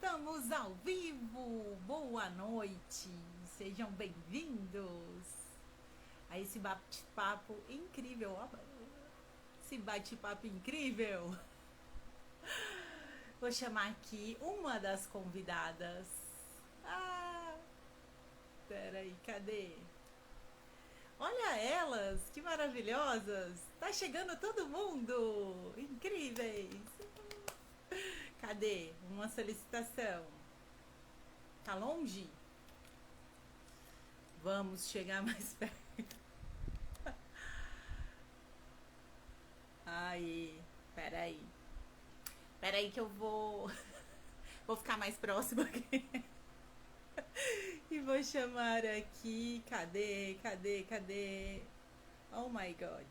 Estamos ao vivo! Boa noite! Sejam bem-vindos a esse bate-papo incrível. Esse bate-papo incrível! Vou chamar aqui uma das convidadas. Peraí, cadê? Olha elas, que maravilhosas! Tá chegando todo mundo! Incríveis! Cadê? Uma solicitação. Tá longe? Vamos chegar mais perto. Aí, peraí. Peraí que eu vou ficar mais próximo aqui. E vou chamar aqui. Cadê? Oh my God.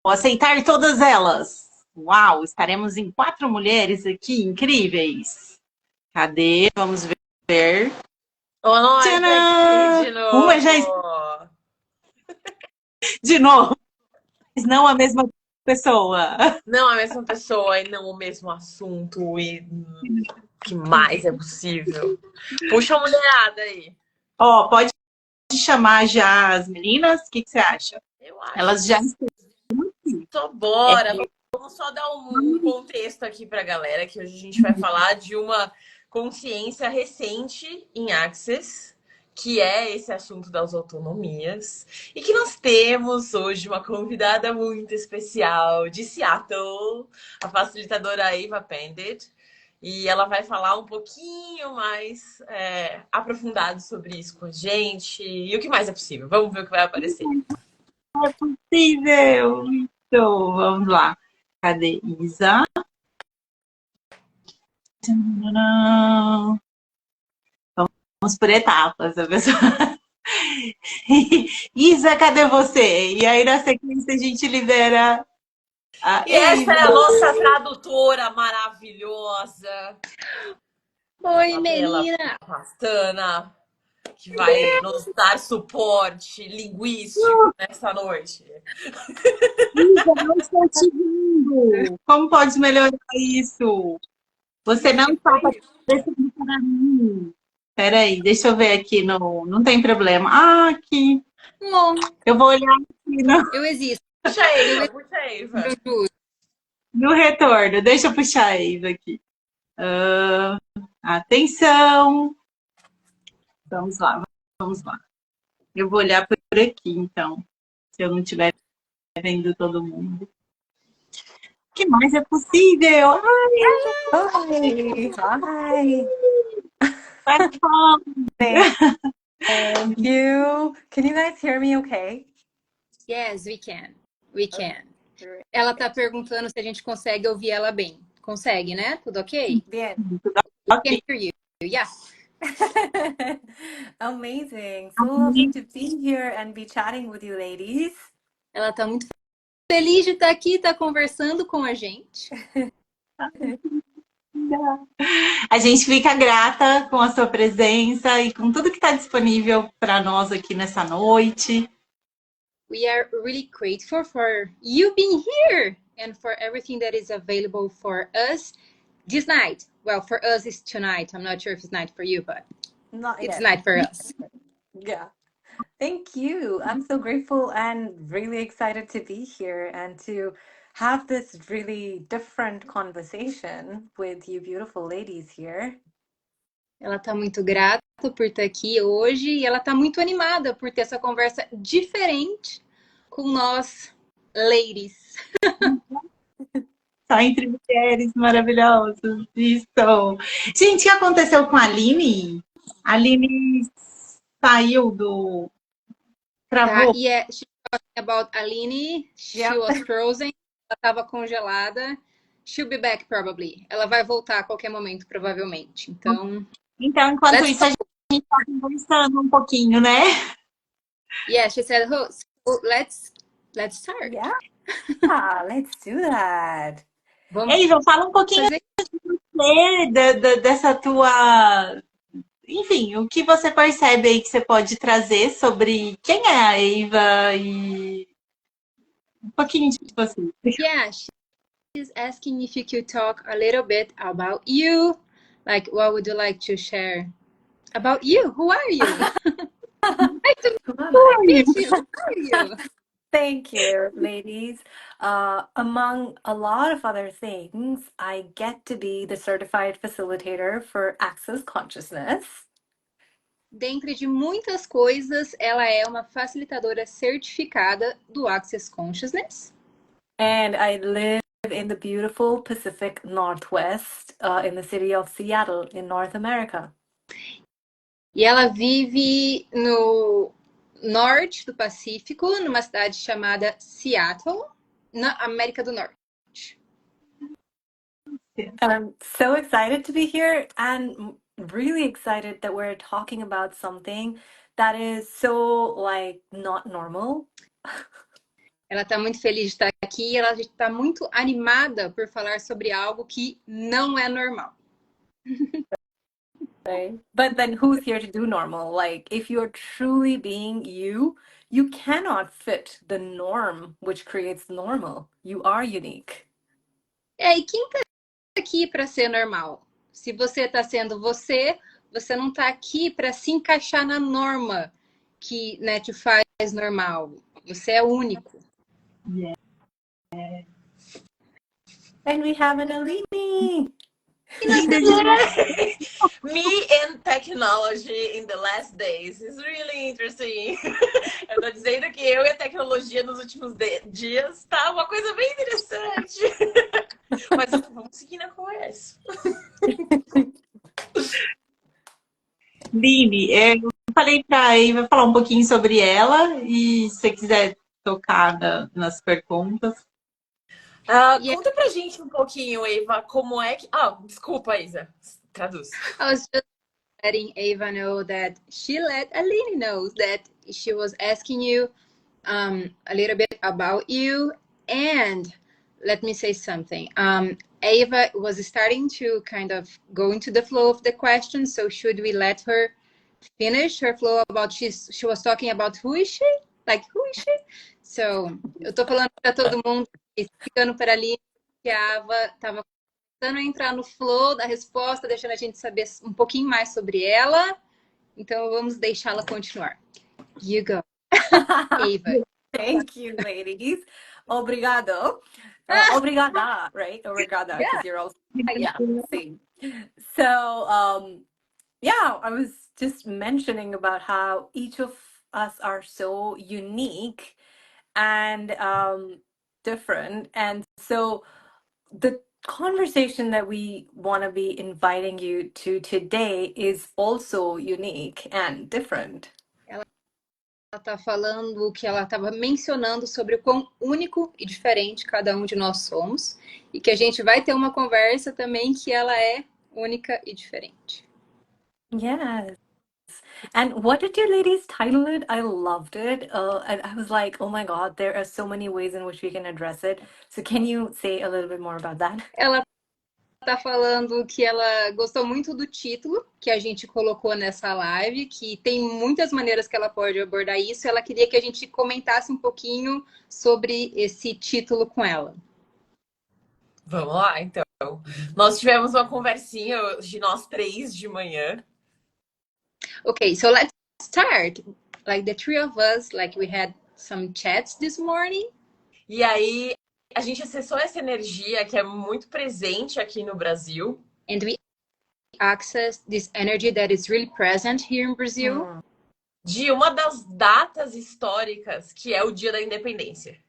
Vou aceitar todas elas. Uau, estaremos em 4 mulheres aqui, incríveis. Cadê? Vamos ver. Oi, aqui de novo. Uma já de novo, mas não a mesma pessoa. Não a mesma pessoa e não o mesmo assunto e o que mais é possível. Puxa a mulherada aí. Ó, pode chamar já as meninas? O que você acha? Eu acho. Elas já estão aqui. Só bora. Vamos só dar um contexto aqui pra galera, que hoje a gente vai falar de uma consciência recente em Access, que é esse assunto das autonomias, e que nós temos hoje uma convidada muito especial de Seattle, a facilitadora Eva Pendit, e ela vai falar um pouquinho mais aprofundado sobre isso com a gente, e o que mais é possível. Vamos ver o que vai aparecer. É possível! Então, vamos lá. Cadê Isa? Vamos por etapas, a pessoa. Isa, cadê você? E aí, na sequência, a gente libera a E essa é a nossa tradutora maravilhosa. Oi, menina! Pastana, que vai nos dar suporte linguístico nessa noite. Isa, não estou te vendo. Como pode melhorar isso? Você não está aparecendo para mim. Peraí, deixa eu ver aqui. Não tem problema. Ah, aqui. Bom, eu vou olhar aqui eu existo. Puxa a Eva, puxa a Eva. No retorno. Deixa eu puxar a Eva aqui. Atenção. Vamos lá. Eu vou olhar por aqui, então. Se eu não estiver vendo todo mundo. O que mais é possível? Hi. Thank you. Can you guys hear me okay? Yes, we can. Ela tá perguntando se a gente consegue ouvir ela bem. Consegue, né? Tudo ok? Bien. We can hear you. Yeah. Amazing. So lovely to be here and be chatting with you ladies. Ela tá muito feliz de estar aqui, tá conversando com a gente. A gente fica grata com a sua presença e com tudo que está disponível para nós aqui nessa noite. We are really grateful for you being here and for everything that is available for us this night. Well, for us it's tonight. I'm not sure if it's night for you, but it's night for us. Yeah. Thank you. I'm so grateful and really excited to be here and to have this really different conversation with you beautiful ladies here. Ela tá muito grata por estar aqui hoje e ela tá muito animada por ter essa conversa diferente com nós, ladies. Só entre mulheres maravilhosas. Isso. Gente, o que aconteceu com a Aline? A Aline saiu do... Travou. Yeah, she's talking about Aline. She was frozen. Ela estava congelada. She'll be back probably. Ela vai voltar a qualquer momento, provavelmente. Então, enquanto isso, a gente está conversando um pouquinho, né? Yeah, she said, oh, so let's start. Yeah, let's do that. Eva, fala um pouquinho dessa tua... Enfim, o que você percebe aí que você pode trazer sobre quem é a Eva e um pouquinho de você. Yeah, is asking if you could talk a little bit about you. Like, what would you like to share about you? Who are you? Nice to Who am I? meet you. Who are you? Thank you, ladies. Among a lot of other things, I get to be the certified facilitator for Access Consciousness. Dentre de muitas coisas, ela é uma facilitadora certificada do Access Consciousness. And I live in the beautiful Pacific Northwest, in the city of Seattle, in North America. E ela vive no norte do Pacífico, numa cidade chamada Seattle, na América do Norte. And I'm so excited to be here and really excited that we're talking about something that is so, like, not normal. Ela está muito feliz de estar aqui e ela está muito animada por falar sobre algo que não é normal. Right? But then who's here to do normal? Like, if you're truly being you, you cannot fit the norm which creates normal. You are unique. E quem está aqui para ser normal? Se você está sendo você, você não está aqui para se encaixar na norma que, né, te faz normal. Você é único. Yeah. And we have an Alini. Me and technology in the last days is really interesting. Eu tô dizendo que eu e a tecnologia nos últimos dias tá uma coisa bem interessante. Mas vamos seguir na conversa. Lili, eu falei para Eva falar um pouquinho sobre ela e se você quiser tocar nas perguntas. Conta pra gente um pouquinho, Eva, como é que... desculpa, Isa. Traduz. I was just letting Eva know that she let Aline know that she was asking you a little bit about you. And let me say something. Eva was starting to kind of go into the flow of the question. So should we let her finish her flow about she was talking about who is she? Like, who is she? So, eu tô falando para todo mundo, explicando para ali que a Ava estava começando a entrar no flow da resposta, deixando a gente saber um pouquinho mais sobre ela. Então, vamos deixá-la continuar. You go. Ava. Thank you, ladies. Obrigado. Obrigada, right? Obrigada, because you're also, yeah, same. So, yeah, I was just mentioning about how each of us are so unique and different. And so the conversation that we want to be inviting you to today is also unique and different. Ela está falando que ela estava mencionando sobre o quão único e diferente cada um de nós somos e que a gente vai ter uma conversa também que ela é única e diferente. Yes. And what did you ladies title it? I loved it. And I was like, oh my God, there are so many ways in which we can address it. So can you say a little bit more about that? Ela está falando que ela gostou muito do título que a gente colocou nessa live, que tem muitas maneiras que ela pode abordar isso. Ela queria que a gente comentasse um pouquinho sobre esse título com ela. Vamos lá, então. Nós tivemos uma conversinha de nós três de manhã. Okay, so let's start. Like the three of us, like we had some chats this morning. E aí, a gente acessou essa energia que é muito presente aqui no Brasil. And we accessed this energy that is really present here in Brazil. De uma das datas históricas, que é o Dia da Independência.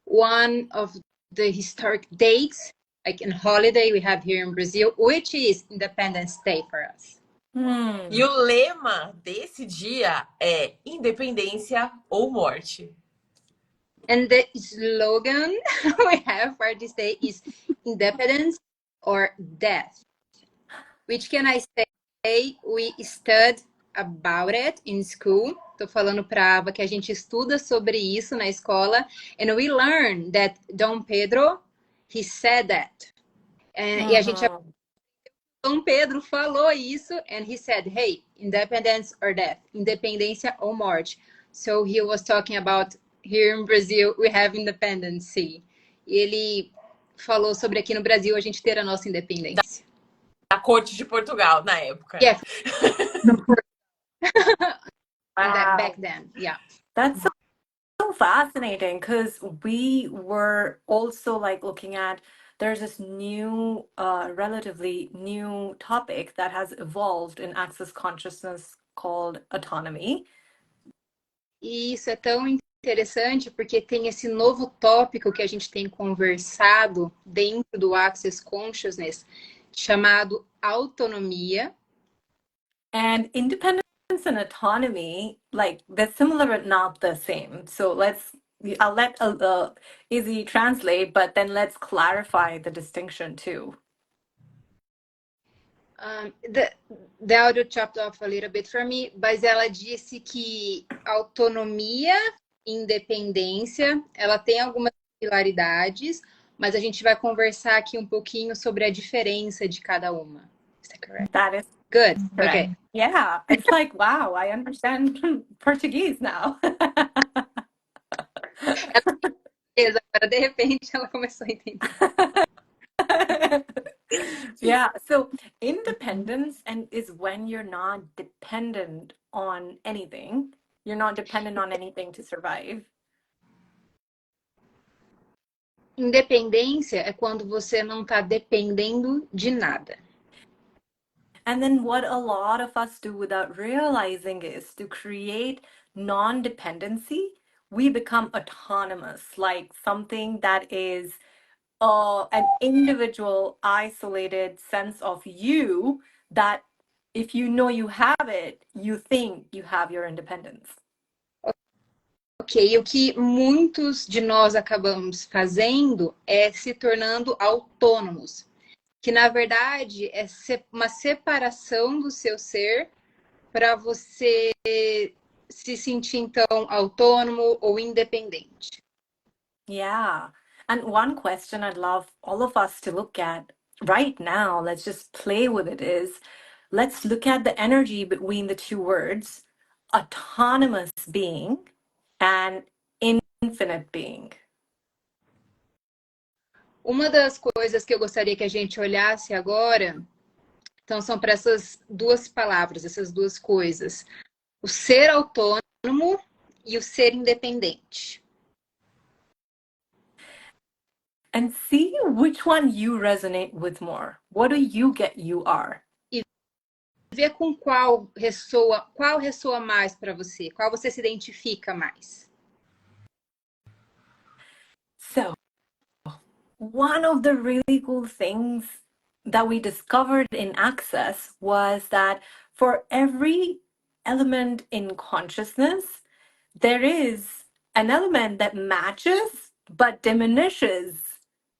One of the historic dates, like in holiday we have here in Brazil, which is Independence Day for us. E o lema desse dia é Independência ou Morte. And the slogan we have for this day is Independence or Death. Which can I say we studied about it in school. Tô falando para Ava que a gente estuda sobre isso na escola. And we learned that Dom Pedro, he said that. E a gente Dom Pedro falou isso, and he said, hey, independence or death, independência ou morte. So he was talking about here in Brazil we have independence. E ele falou sobre aqui no Brasil a gente ter a nossa independência. Da corte de Portugal, na época. Yeah. Wow. Back then, yeah. That's so fascinating because we were also like looking at there's this new, relatively new topic that has evolved in access consciousness called autonomy. E isso é tão interessante porque tem esse novo tópico que a gente tem conversado dentro do Access Consciousness, chamado autonomia. And independence and autonomy, like they're similar but not the same. So I'll let Izzy translate, but then let's clarify the distinction too. The audio chopped off a little bit for me, mas ela disse que autonomia e independência, ela tem algumas similaridades, mas a gente vai conversar aqui um pouquinho sobre a diferença de cada uma. Is that correct? That is Good. correct. Okay. Yeah, it's like, wow, I understand Portuguese now. Agora, de repente, ela começou a entender. Yeah, so independence and is when you're not dependent on anything. You're not dependent on anything to survive. Independência é quando você não está dependendo de nada. And then what a lot of us do without realizing is to create non-dependency, we become autonomous, like something that is an individual, isolated sense of you that if you know you have it, you think you have your independence. Ok, e o que muitos de nós acabamos fazendo é se tornando autônomos, que na verdade é uma separação do seu ser para você se sentir então autônomo ou independente. Yeah. And one question I'd love all of us to look at right now, let's just play with it, is let's look at the energy between the two words, autonomous being and infinite being. Uma das coisas que eu gostaria que a gente olhasse agora, então são para essas duas palavras, essas duas coisas. O ser autônomo e o ser independente. And see which one you resonate with more. What do you get you are? E ver com qual ressoa mais para você, qual você se identifica mais. So, one of the really cool things that we discovered in Access was that for every element in consciousness, there is an element that matches but diminishes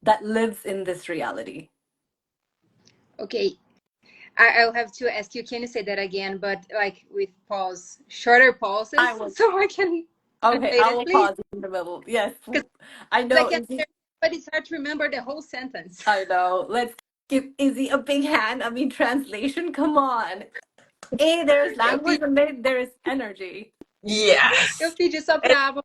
that lives in this reality. Okay. I'll have to ask you, can you say that again, but like with pause, shorter pauses, so I can. Okay, I will pause in the middle. Yes, I know. But it's hard to remember the whole sentence. I know. Let's give Izzy a big hand. I mean, translation. Come on. A, there's language, and there is energy. Yes. Eu pedi só para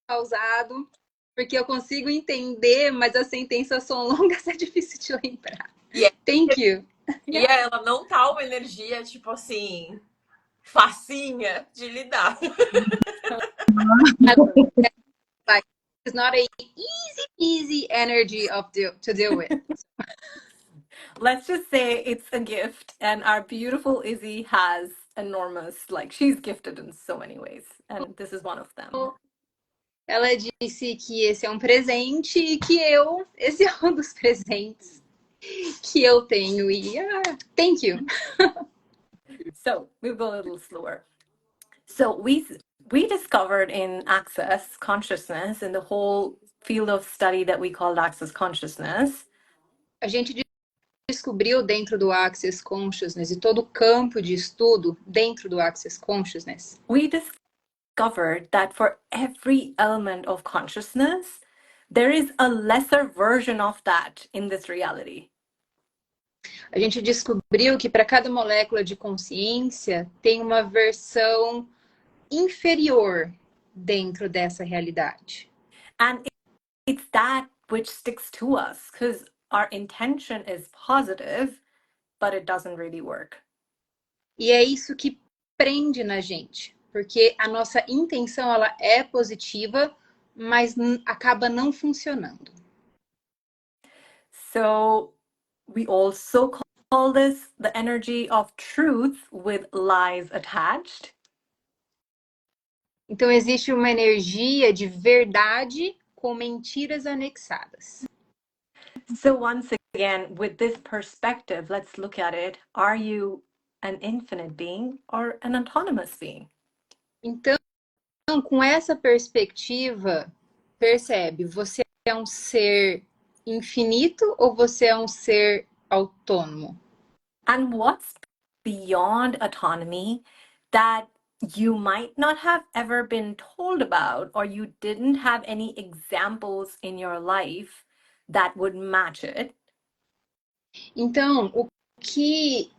pausado, porque eu consigo entender, mas as sentenças são longas, é difícil de lembrar. Yeah. Thank you. E ela não tá uma energia, tipo assim, facinha de lidar. Like, it's not a easy energy to deal with. Let's just say it's a gift, and our beautiful Izzy has enormous, like she's gifted in so many ways, and this is one of them. Ela disse que esse é um presente e que esse é um dos presentes que eu tenho. E thank you. So we'll go a little slower. So we discovered in Access Consciousness, in the whole field of study that we called Access Consciousness. A gente descobriu dentro do Access Consciousness e todo o campo de estudo dentro do Access Consciousness. We discovered that for every element of consciousness, there is a lesser version of that in this reality. A gente descobriu que para cada molécula de consciência tem uma versão inferior dentro dessa realidade. And it's that which sticks to us because our intention is positive, but it doesn't really work. E é isso que prende na gente, porque a nossa intenção ela é positiva, mas acaba não funcionando. So we also call this the energy of truth with lies attached. Então existe uma energia de verdade com mentiras anexadas. So once again, with this perspective, let's look at it. Are you an infinite being or an autonomous being? Então, com essa perspectiva, percebe, você é um ser infinito ou você é um ser autônomo? And what's beyond autonomy that you might not have ever been told about, or you didn't have any examples in your life that would match it? Então, que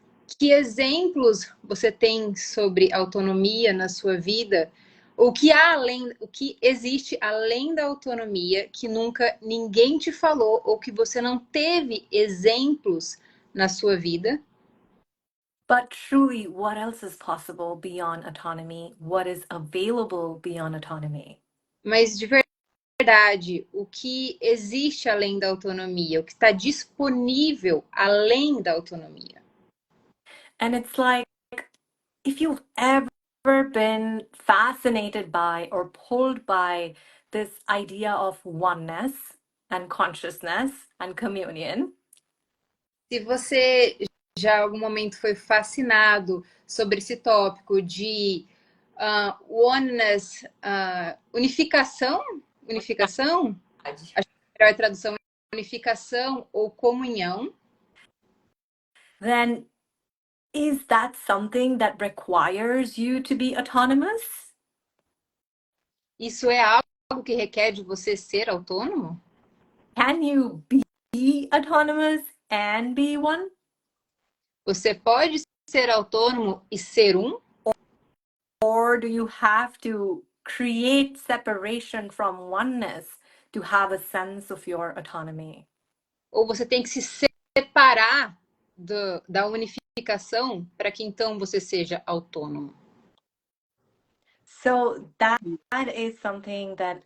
exemplos você tem sobre autonomia na sua vida? O que existe além da autonomia que nunca ninguém te falou ou que você não teve exemplos na sua vida? But truly, what else is possible beyond autonomy? What is available beyond autonomy? Mas de verdade, o que existe além da autonomia, o que está disponível além da autonomia? And it's like, if you've ever been fascinated by or pulled by this idea of oneness and consciousness and communion, Se você já em algum momento foi fascinado sobre esse tópico de oneness, unificação, acho que a melhor tradução é unificação ou comunhão, then is that something that requires you to be autonomous? isso é algo que requer de você ser autônomo? Can you be autonomous and be one? Você pode ser autônomo e ser um? Or do you have to create separation from oneness to have a sense of your autonomy? Ou você tem que se separar da unificação para que então você seja autônomo? So that is something that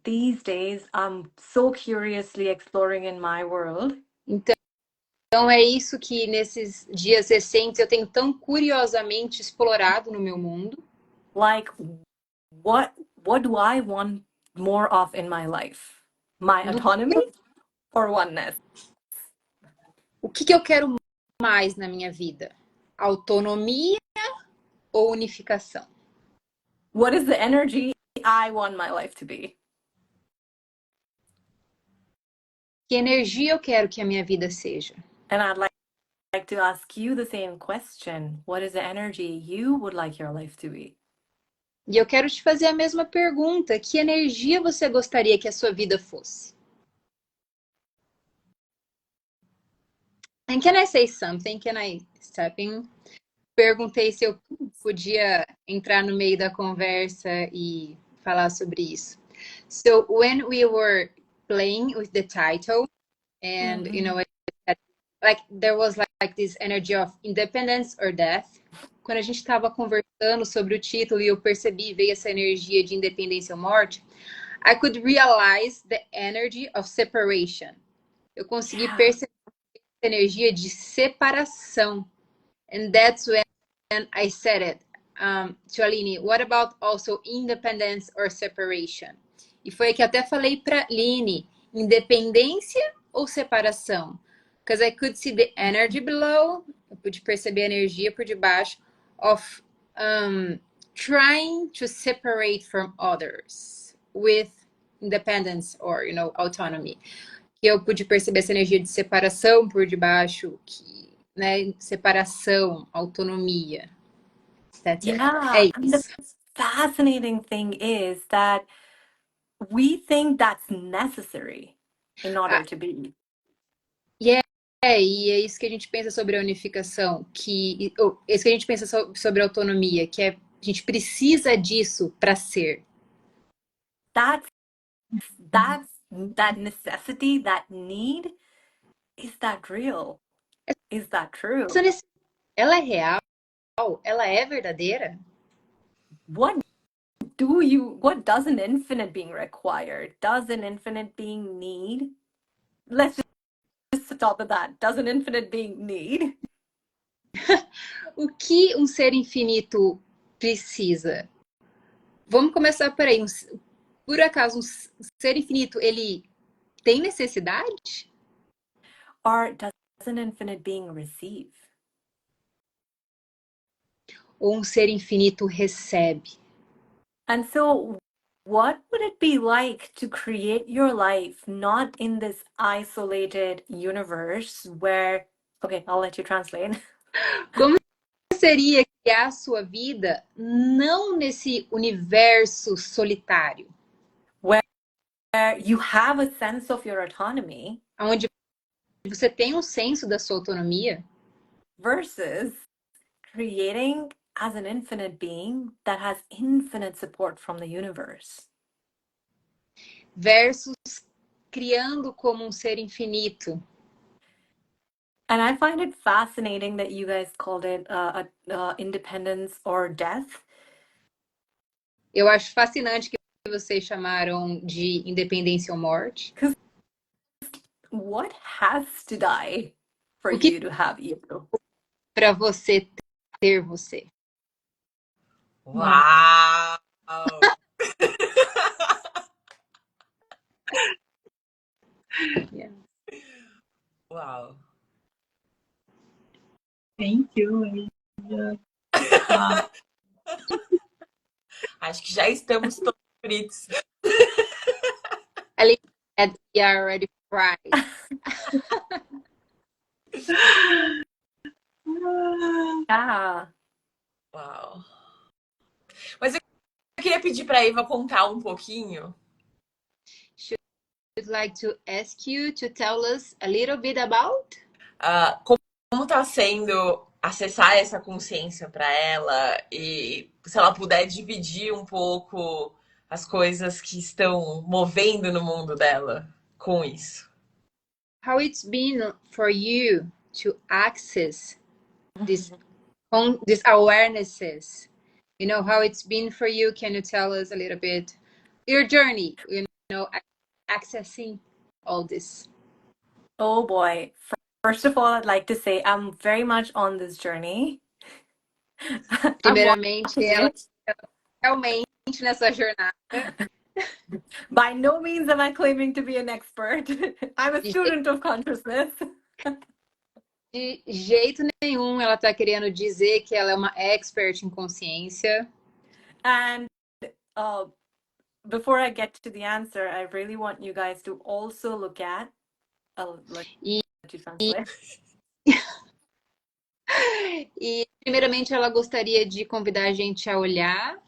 these days I'm so curiously exploring in my world. Então é isso que nesses dias recentes eu tenho tão curiosamente explorado no meu mundo. Like, what do I want more of in my life? My autonomy or oneness? O que eu quero mais na minha vida? Autonomia ou unificação? What is the energy I want my life to be? Que energia eu quero que a minha vida seja? And I'd like to ask you the same question. What is the energy you would like your life to be? E eu quero te fazer a mesma pergunta. Que energia você gostaria que a sua vida fosse? And can I say something? Can I step in? Perguntei se eu podia entrar no meio da conversa e falar sobre isso. So when we were playing with the title, and you know, like there was like this energy of independence or death. Quando a gente estava conversando sobre o título e eu percebi, veio essa energia de independência ou morte, I could realize the energy of separation. Eu consegui perceber a energia de separação. And that's when I said it to Aline, what about also independence or separation? E foi que até falei para Aline, independência ou separação? Because I could see the energy below, eu pude perceber a energia por debaixo of trying to separate from others with independence or, you know, autonomy. Que eu pude perceber essa energia de separação por debaixo, que, né, separação, autonomia. That's it. Yeah, and the fascinating thing is that we think that's necessary in order to be. E é isso que a gente pensa sobre a unificação, isso que a gente pensa sobre a autonomia, que é a gente precisa disso para ser. That's that necessity, that need, is that real? Is that true? Ela é real? Ela é verdadeira? What does an infinite being require? Does an infinite being need? Let's just stop at that. Does an infinite being need? O que um ser infinito precisa? Vamos começar por aí. Por acaso, um ser infinito, ele tem necessidade? Or does an infinite being receive? Ou um ser infinito recebe? And so, what would it be like to create your life not in this isolated universe where, okay, I'll let you translate. Como seria criar a sua vida não nesse universo solitário, Where you have a sense of your autonomy onde você tem um senso da sua autonomia, versus creating as an infinite being that has infinite support from the universe. versus criando como um ser infinito. And I find it fascinating that you guys called it independence or death. Eu acho fascinante que vocês chamaram de independência ou morte. What has to die for O que you to have you? para você ter você? Uau! Yeah. Uau! Thank you. Wow. Acho que já estamos todos fritos. Ali, we are already fried. Yeah. Uau! Mas eu queria pedir para a Eva contar um pouquinho. I'd like to ask you to tell us a little bit about Como está sendo acessar essa consciência para ela e se ela puder dividir um pouco as coisas que estão movendo no mundo dela com isso. how it's been for you to access these awarenesses. You know, how it's been for you. Can you tell us a little bit your journey, accessing all this? Oh boy. First of all, I'd like to say I'm very much on this journey. I'm Primeiramente, walking ela it. realmente nessa jornada. By no means am I claiming to be an expert. I'm a De student of consciousness. De jeito nenhum ela está querendo dizer que ela é uma expert em consciência. And before I get to the answer, I really want you guys to also look at. I'll let you translate. E primeiramente ela gostaria de convidar a gente a olhar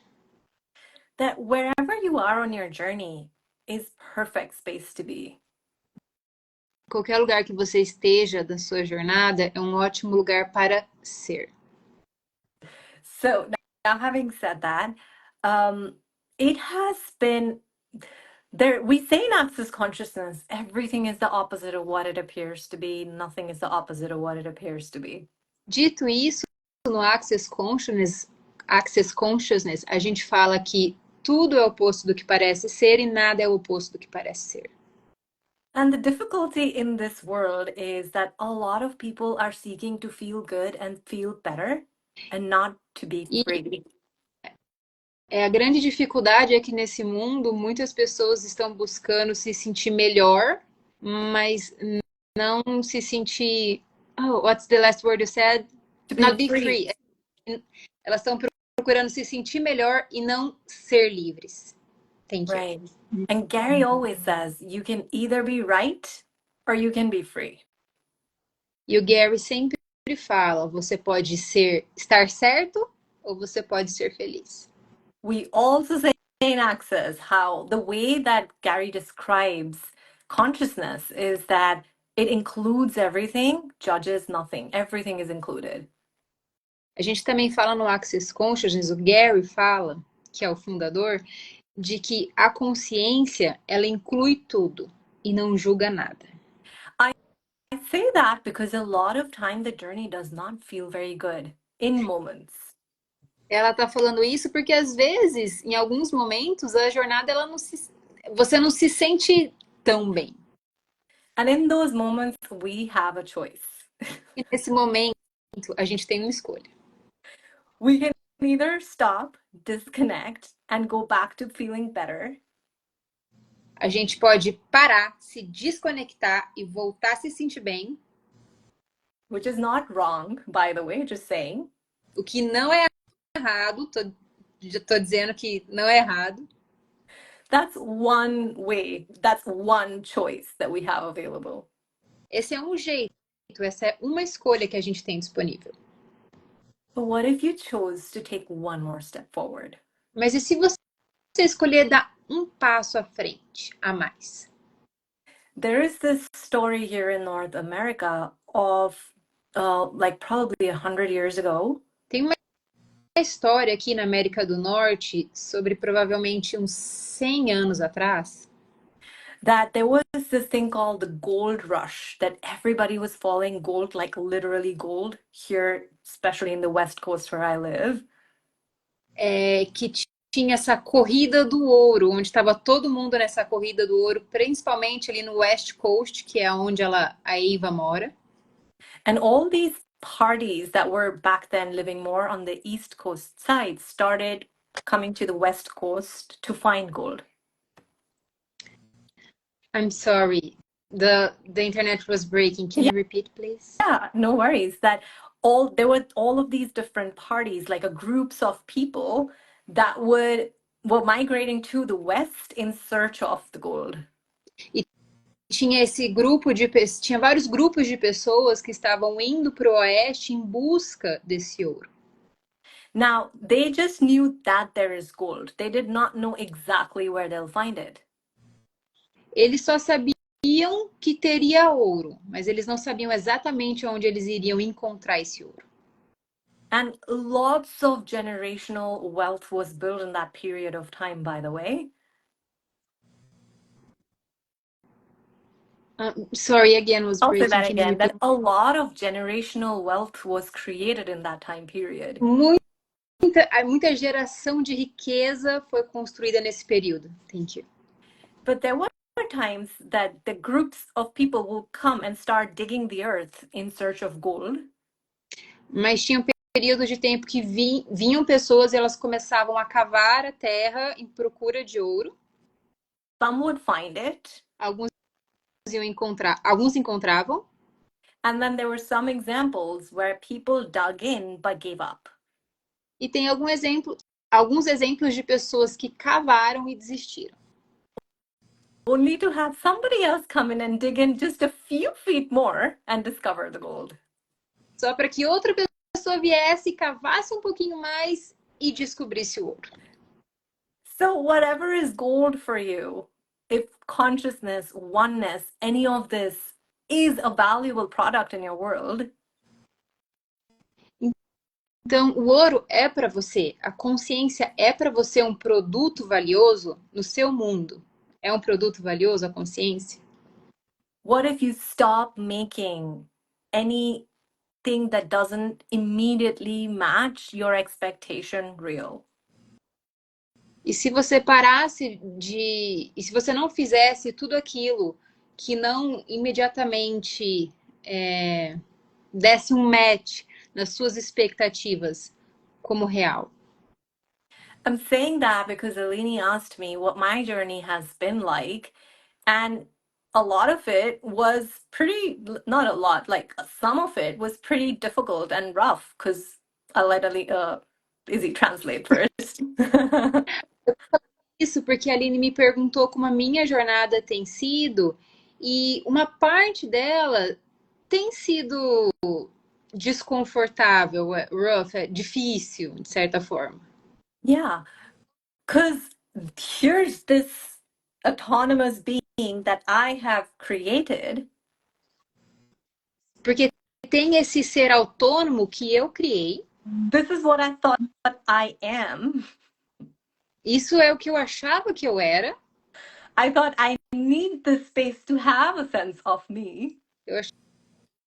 That wherever you are on your journey is perfect space to be. qualquer lugar que você esteja da sua jornada é um ótimo lugar para ser. So now having said that, it has been there. We say in Access Consciousness, everything is the opposite of what it appears to be. Nothing is the opposite of what it appears to be. Dito isso, no Access Consciousness, a gente fala que tudo é o oposto do que parece ser e nada é o oposto do que parece ser. And the difficulty in this world is that a lot of people are seeking to feel good and feel better and not to be free. A grande dificuldade é que nesse mundo muitas pessoas estão buscando se sentir melhor, mas não se sentir. Oh, what's the last word you said? To be Not be free. free. Elas estão procurando se sentir melhor e não ser livres. Thank you. Right. And Gary always says you can either be right or you can be free. E o Gary sempre fala: você pode estar certo ou você pode ser feliz. We also say in Access how the way that Gary describes consciousness is that it includes everything, judges nothing. Everything is included. A gente também fala no Access Consciousness, o Gary fala, que é o fundador, de que a consciência, ela inclui tudo. e não julga nada. I say that because a lot of time the journey does not feel very good in moments. Ela tá falando isso porque às vezes, em alguns momentos, a jornada você não se sente tão bem. And in those moments, we have a choice. E nesse momento, a gente tem uma escolha. We can either stop, disconnect, and go back to feeling better. A gente pode parar, se desconectar e voltar a se sentir bem. Which is not wrong, by the way, just saying. O que não é errado, tô dizendo que não é errado. That's one way, that's one choice that we have available. Esse é um jeito, essa é uma escolha que a gente tem disponível. But what if you chose to take one more step forward? Mas e se você escolher dar um passo à frente, a mais? There is this story here in North America of like probably 100 years ago. Tem uma história aqui na América do Norte sobre provavelmente uns 100 anos atrás. That there was this thing called the gold rush, that everybody was following gold, like literally gold, here, especially in the West Coast where I live. Que tinha essa corrida do ouro, onde estava todo mundo nessa corrida do ouro, principalmente ali no West Coast, que é onde a Eva mora. And all these parties that were back then living more on the East Coast side started coming to the West Coast to find gold. I'm sorry, the internet was breaking. Can you repeat, please? Yeah, no worries. There were all of these different parties, like groups of people that were migrating to the West in search of the gold. E tinha vários grupos de pessoas que estavam indo para o oeste em busca desse ouro. Now, they just knew that there is gold. They did not know exactly where they'll find it. Eles só sabiam que teria ouro, mas eles não sabiam exatamente onde eles iriam encontrar esse ouro. And lots of generational wealth was built in that period of time, by the way. Sorry, again was I'll say breaking. that again, that a lot of generational wealth was created in that time period. Muita geração de riqueza foi construída nesse período. Thank you. But there were times that the groups of people will come and start digging the earth in search of gold. Mas tinha um período de tempo que vinham pessoas e elas começavam a cavar a terra em procura de ouro. Some would find it. Alguns encontravam. And then there were some examples where people dug in but gave up. E tem alguns exemplos de pessoas que cavaram e desistiram. Only to have somebody else come in and dig in just a few feet more and discover the gold. Só para que outra pessoa viesse, cavasse um pouquinho mais e descobrisse o ouro. So whatever is gold for you, if consciousness, oneness, any of this is a valuable product in your world. Então, o ouro é para você, a consciência é para você um produto valioso no seu mundo. É um produto valioso a consciência? What if you stop making anything that doesn't immediately match your expectation real? E se você se você não fizesse tudo aquilo que não imediatamente desse um match nas suas expectativas como real? I'm saying that because Eleni asked me what my journey has been like, and a lot of it was not a lot, like some of it was pretty difficult and rough, because I'll let Izzy translate first. Isso porque a Aline me perguntou como a minha jornada tem sido, e uma parte dela tem sido desconfortável, rough, difícil, de certa forma. Yeah, because here's this autonomous being that I have created. Porque tem esse ser autônomo que eu criei. This is what I thought I am. Isso é o que eu achava que eu era. I thought I need the space to have a sense of me. Eu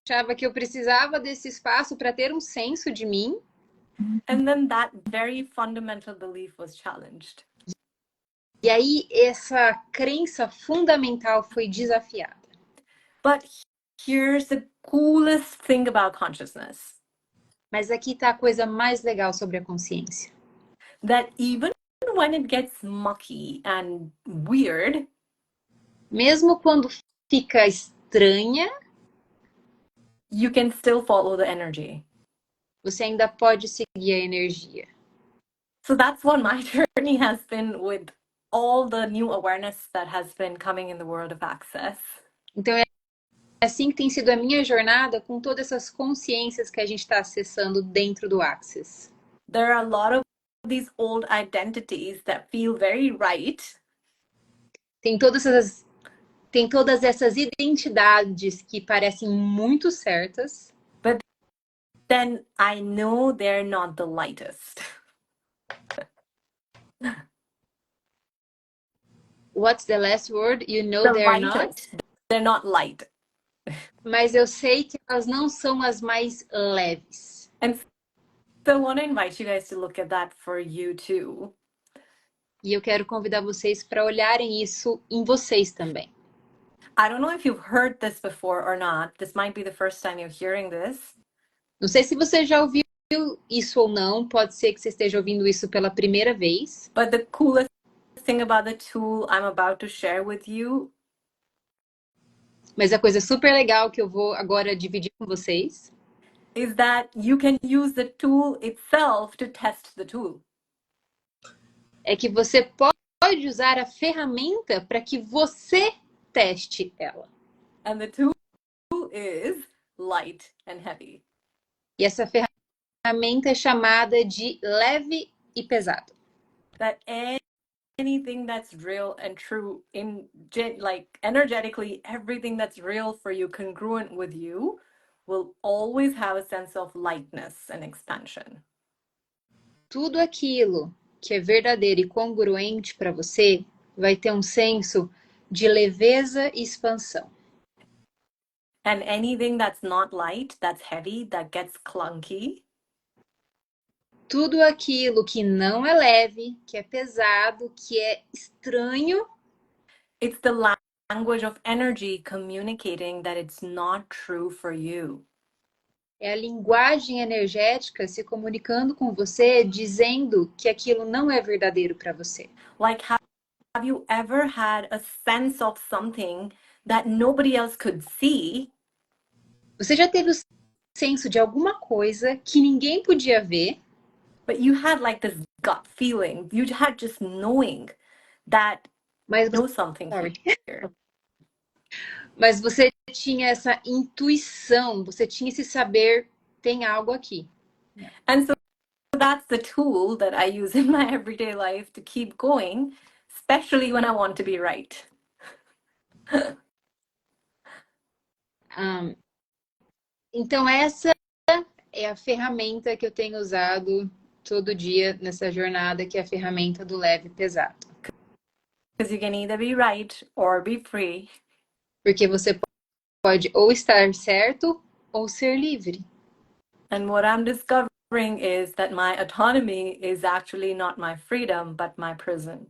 achava que eu precisava desse espaço para ter um senso de mim. And then that very fundamental belief was challenged. E aí essa crença fundamental foi desafiada. But here's the coolest thing about consciousness. Mas aqui está a coisa mais legal sobre a consciência. That even when it gets mucky and weird, mesmo quando fica estranha, you can still follow the energy. Você ainda pode seguir a energia. So that's what my journey has been with all the new awareness that has been coming in the world of access. Então é assim que tem sido a minha jornada com todas essas consciências que a gente está acessando dentro do Access. There are a lot of these old identities that feel very right. Tem todas essas identidades que parecem muito certas. But then I know they're not the lightest. What's the last word? You know The they're lightest. not. They're not light. Mas eu sei que elas não são as mais leves. And so I want to invite you guys to look at that for you too. E eu quero convidar vocês para olharem isso em vocês também. I don't know if you've heard this before or not. This might be the first time you're hearing this. Não sei se você já ouviu isso ou não. Pode ser que você esteja ouvindo isso pela primeira vez. But the coolest thing about the tool I'm about to share with you, mas a coisa super legal que eu vou agora dividir com vocês, is that you can use the tool itself to test the tool. É que você pode usar a ferramenta para que você teste ela. And the tool is light and heavy. E essa ferramenta é chamada de leve e pesado. That anything that's real and true, like energetically, everything that's real for you, congruent with you, will always have a sense of lightness and expansion. Tudo aquilo que é verdadeiro e congruente para você vai ter um senso de leveza e expansão. And anything that's not light, that's heavy, that gets clunky, tudo aquilo que não é leve, que é pesado, que é estranho, it's the language of energy communicating that it's not true for you. É a linguagem energética se comunicando com você, dizendo que aquilo não é verdadeiro para você. Like, have you ever had a sense of something that nobody else could see? Você já teve o senso de alguma coisa que ninguém podia ver? But you had like this gut feeling. You had just knowing that there's something here. Mas você tinha essa intuição, você tinha esse saber, tem algo aqui. And so that's the tool that I use in my everyday life to keep going, especially when I want to be right. Então essa é a ferramenta que eu tenho usado todo dia nessa jornada, que é a ferramenta do leve e pesado. Because you can either be right or be free. Porque você pode ou estar certo ou ser livre. And what I'm discovering is that my autonomy is actually not my freedom, but my prison.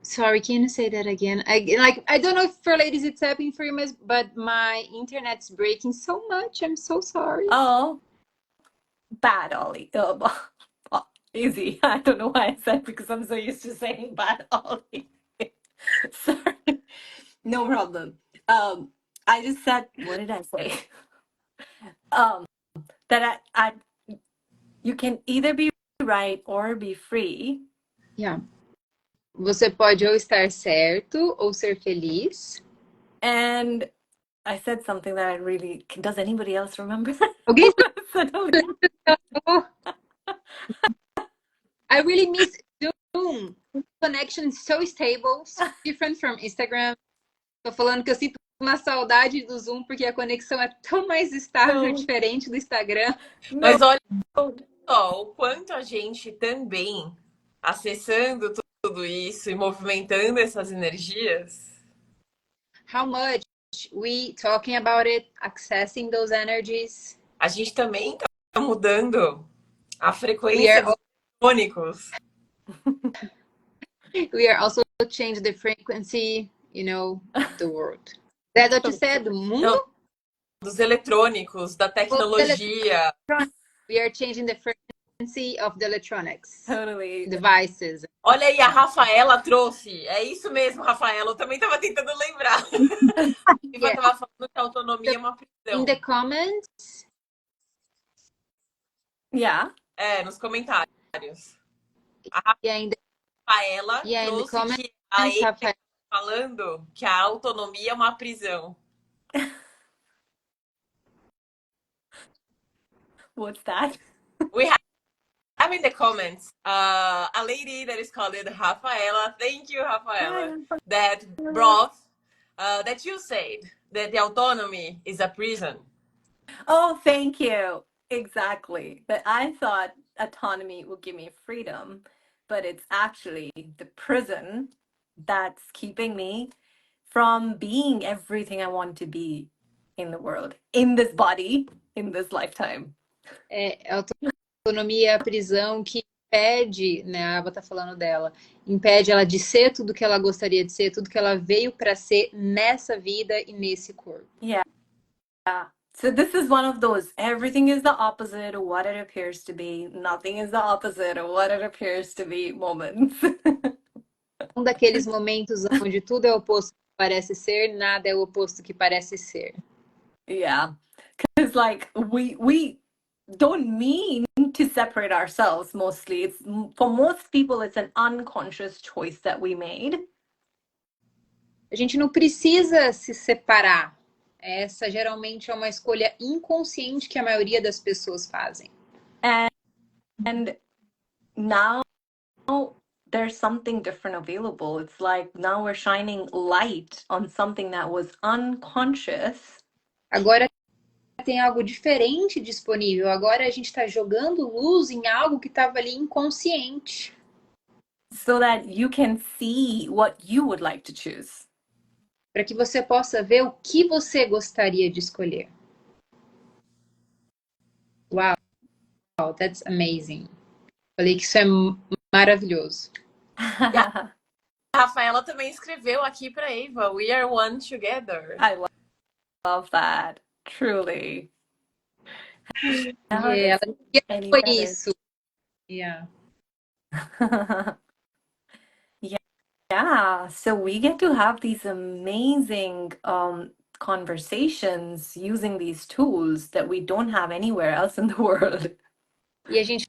Sorry, can you say that again? I don't know if for ladies it's happening for you, but my internet's breaking so much. I'm so sorry. Oh, bad Ollie. Easy. I don't know why I said, because I'm so used to saying bad Ollie. Sorry. No problem. I just said, what did I say? That you can either be right or be free. Yeah. Você pode ou estar certo ou ser feliz. And I said something that I really... Does anybody else remember? Okay. I really miss Zoom. Connection is so stable, so different from Instagram. Tô falando que eu sinto uma saudade do Zoom porque a conexão é tão mais estável, diferente do Instagram. Mas olha só o quanto a gente também, acessando tudo isso e movimentando essas energias? How much we talking about it, accessing those energies. A gente também está mudando a We frequência are dos eletrônicos. we are also change the frequency, you know, of the world. That's what you said, do mundo? Não, dos eletrônicos, da tecnologia. We are changing the frequency of the electronics. Totally. Devices. Olha aí, a Rafaela trouxe. É isso mesmo, Rafaela. Eu também estava tentando lembrar. A Iva estava falando que a autonomia é uma prisão. In the comments. Yeah. Nos comentários. A Rafaela trouxe que a Eva está falando que a autonomia é uma prisão. What's that? We have in the comments a lady that is called Rafaela. Thank you, Rafaela. That brought that you said that the autonomy is a prison. Oh, thank you. Exactly. But I thought autonomy would give me freedom, but it's actually the prison that's keeping me from being everything I want to be in the world, in this body, in this lifetime. Autonomia é a prisão que impede, né, a Ava tá falando dela, impede ela de ser tudo que ela gostaria de ser, tudo que ela veio para ser nessa vida e nesse corpo. Yeah. So this is one of those, everything is the opposite of what it appears to be, nothing is the opposite of what it appears to be moments. Um daqueles momentos onde tudo é o oposto que parece ser, nada é o oposto que parece ser. Yeah. Because like we don't mean to separate ourselves mostly. It's for most people it's an unconscious choice that we made. A gente não precisa se separar. Essa geralmente é uma escolha inconsciente que a maioria das pessoas fazem. And now there's something different available. It's like now we're shining light on something that was unconscious. Agora tem algo diferente disponível. Agora a gente está jogando luz em algo que estava ali inconsciente. So that you can see what you would like to choose. Para que você possa ver o que você gostaria de escolher. Wow, that's amazing. Falei que isso é maravilhoso. A Rafaela também escreveu aqui para Eva, we are one together. I love that, truly. Ela foi isso. Yeah. Yeah, so we get to have these amazing conversations using these tools that we don't have anywhere else in the world. E a gente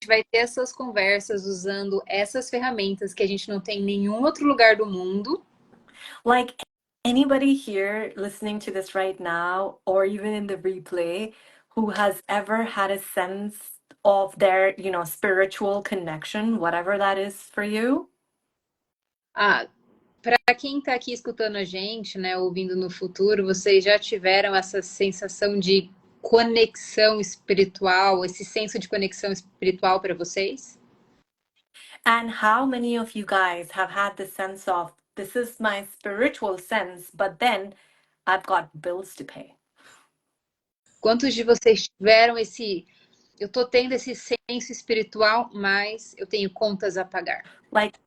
vai ter essas conversas usando essas ferramentas que a gente não tem em nenhum outro lugar do mundo. Like anybody here listening to this right now, or even in the replay, who has ever had a sense of their, spiritual connection, whatever that is for you? Para quem está aqui escutando a gente, né, ouvindo no futuro, vocês já tiveram essa sensação de conexão espiritual, esse senso de conexão espiritual para vocês? And how many of you guys have had the sense of, this is my spiritual sense, but then I've got bills to pay? Quantos de vocês tiveram eu tô tendo esse senso espiritual, mas eu tenho contas a pagar? Like,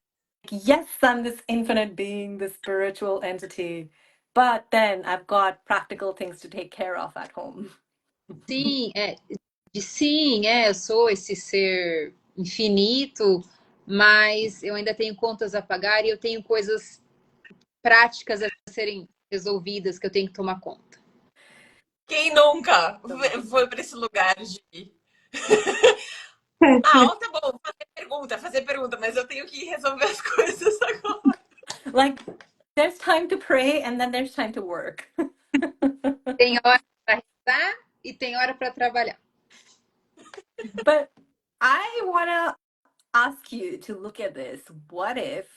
yes, I'm this infinite being, this spiritual entity, but then I've got practical things to take care of at home. Sim, eu sou esse ser infinito, mas eu ainda tenho contas a pagar e eu tenho coisas práticas a serem resolvidas que eu tenho que tomar conta. Quem nunca foi para esse lugar de tá bom, fazer pergunta, mas eu tenho que resolver as coisas agora. Like, there's time to pray and then there's time to work. Tem hora para rezar e tem hora para trabalhar. But I want to ask you to look at this. What if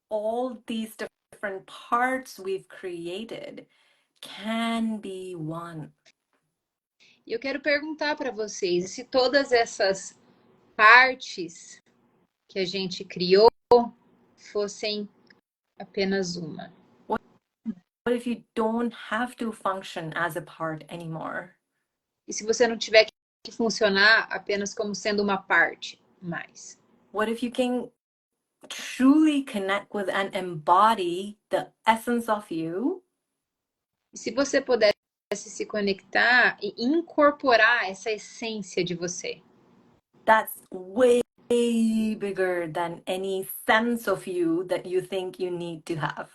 all these different parts we've created can be one? E eu quero perguntar para vocês, se todas essas partes que a gente criou fossem apenas uma? What if you don't have to function as a part anymore? E se você não tiver que funcionar apenas como sendo uma parte mais? What if you can truly connect with and embody the essence of you? E se você pudesse se conectar e incorporar essa essência de você? That's way bigger than any sense of you that you think you need to have.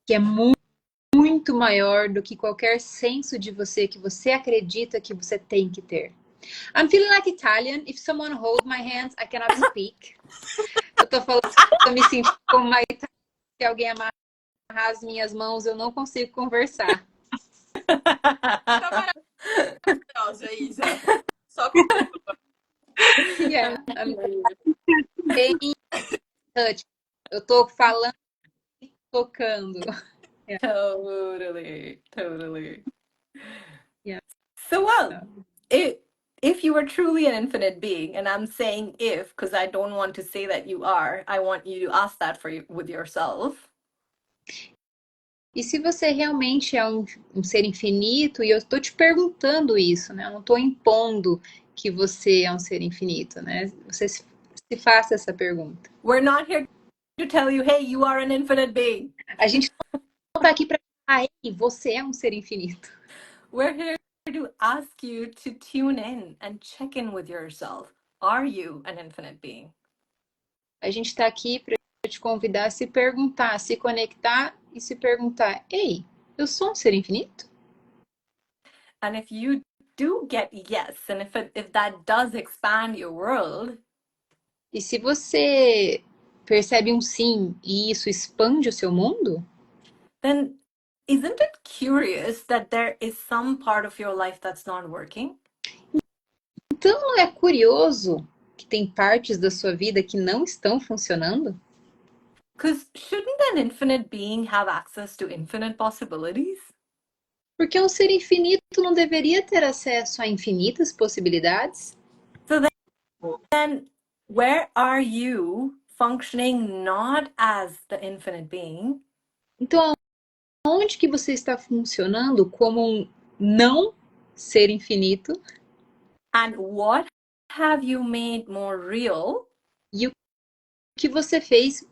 Que é muito maior do que qualquer senso de você que você acredita que você tem que ter. I'm feeling like Italian. If someone hold my hands, I cannot speak. Eu tô falando, eu me sinto como uma italiana. Se alguém amarrar as minhas mãos, eu não consigo conversar. Tá maravilhosa, Isa. Só continua. Yeah, I'm staying touch. Eu tô falando e tocando. Yeah. Totally. Yeah. So, well, if you are truly an infinite being, and I'm saying if because I don't want to say that you are, I want you to ask that with yourself. E se você realmente é um ser infinito, e eu estou te perguntando isso, né? Eu não estou impondo que você é um ser infinito, né? Você se faça essa pergunta. We're not here to tell you, hey, you are an infinite being. A gente não está aqui para falar, ei, você é um ser infinito. We're here to ask you to tune in and check in with yourself. Are you an infinite being? A gente está aqui para te convidar a se perguntar, a se conectar e se perguntar, ei, eu sou um ser infinito? And if you do get yes, and if that does expand your world, e se você percebe um sim e isso expande o seu mundo, then isn't it curious that there is some part of your life that's not working? Então não é curioso que tem partes da sua vida que não estão funcionando? Because shouldn't an infinite being have access to infinite possibilities? Porque um ser infinito não deveria ter acesso a infinitas possibilidades? So then where are you functioning not as the infinite being? Então, onde que você está funcionando como um não ser infinito? And what have you made more real? E o que você fez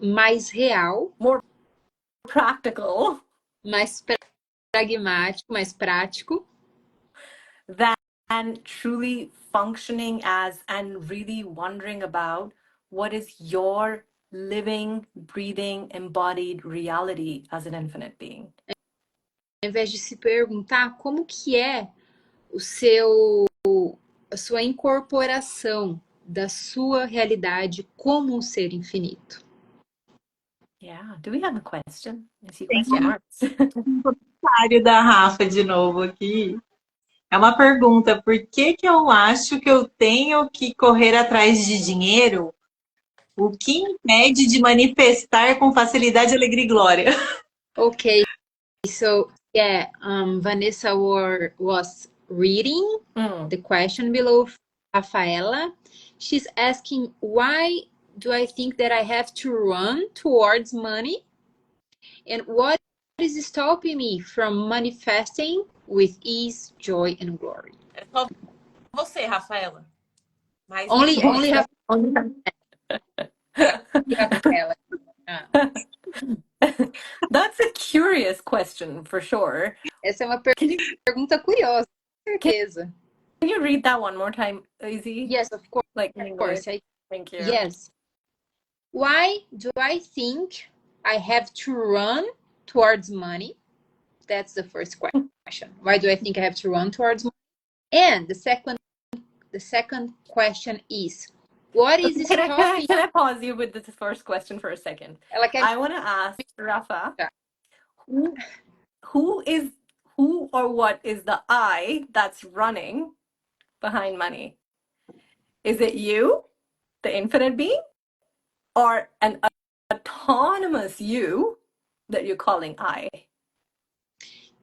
mais real, more practical, mais pragmático, mais prático, than truly functioning as and really wondering about what is your living, breathing, embodied reality as an infinite being? ao invés de se perguntar como que é a sua incorporação da sua realidade como um ser infinito. Yeah. Do we have a question? I see Tem question marks. um comentário da Rafa de novo aqui. É uma pergunta: por que que eu acho que eu tenho que correr atrás de dinheiro? O que impede de manifestar com facilidade, alegria e glória? Okay, so yeah, Vanessa was reading the question below Rafaela. She's asking, why do I think that I have to run towards money? And what is stopping me from manifesting with ease, joy, and glory? É só você, Rafaela. Mais Only ninguém. Rafaela. That's a curious question for sure. Essa é uma pergunta curiosa, com certeza. Can you read that one more time, Izzy? Yes, of course. Like in English. Thank you. Yes. Why do I think I have to run towards money? That's the first question. Why do I think I have to run towards money? And the second question is, what is stopping? Can I pause you with this first question for a second? I want to ask Rafa, who or what is the I that's running behind money? Is it you, the infinite being, or an autonomous you that you're calling I?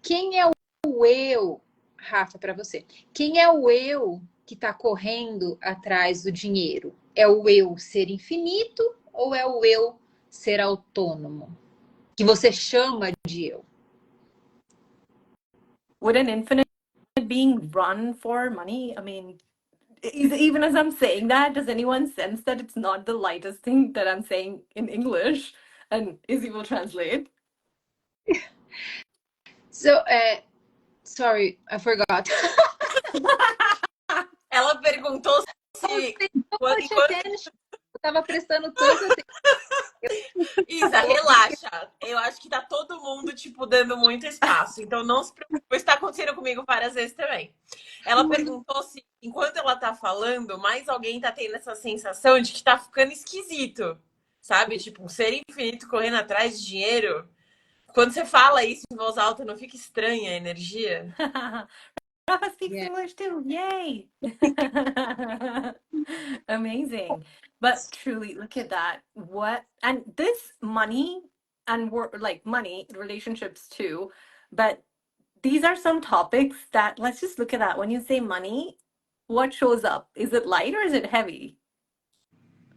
Quem é o eu, Rafa, para você? Quem é o eu que está correndo atrás do dinheiro? É o eu ser infinito ou é o eu ser autônomo? Que você chama de eu? Would an infinite being run for money? I mean, even as I'm saying that, does anyone sense that it's not the lightest thing that I'm saying in English? And Izzy will translate. So, sorry, I forgot. Ela perguntou se. Eu tava prestando tanta atenção. Isa, relaxa. Eu acho que tá todo mundo, tipo, dando muito espaço. Então não se preocupe. Isso tá acontecendo comigo várias vezes também. Ela perguntou se, enquanto ela tá falando, mais alguém tá tendo essa sensação de que tá ficando esquisito. Sabe? Tipo, um ser infinito correndo atrás de dinheiro. Quando você fala isso em voz alta, não fica estranha a energia? Rafa speaks English too. Yay! Amazing. But truly, look at that. And this money and work, like money, relationships too. But these are some topics that, let's just look at that. When you say money, what shows up? Is it light or is it heavy?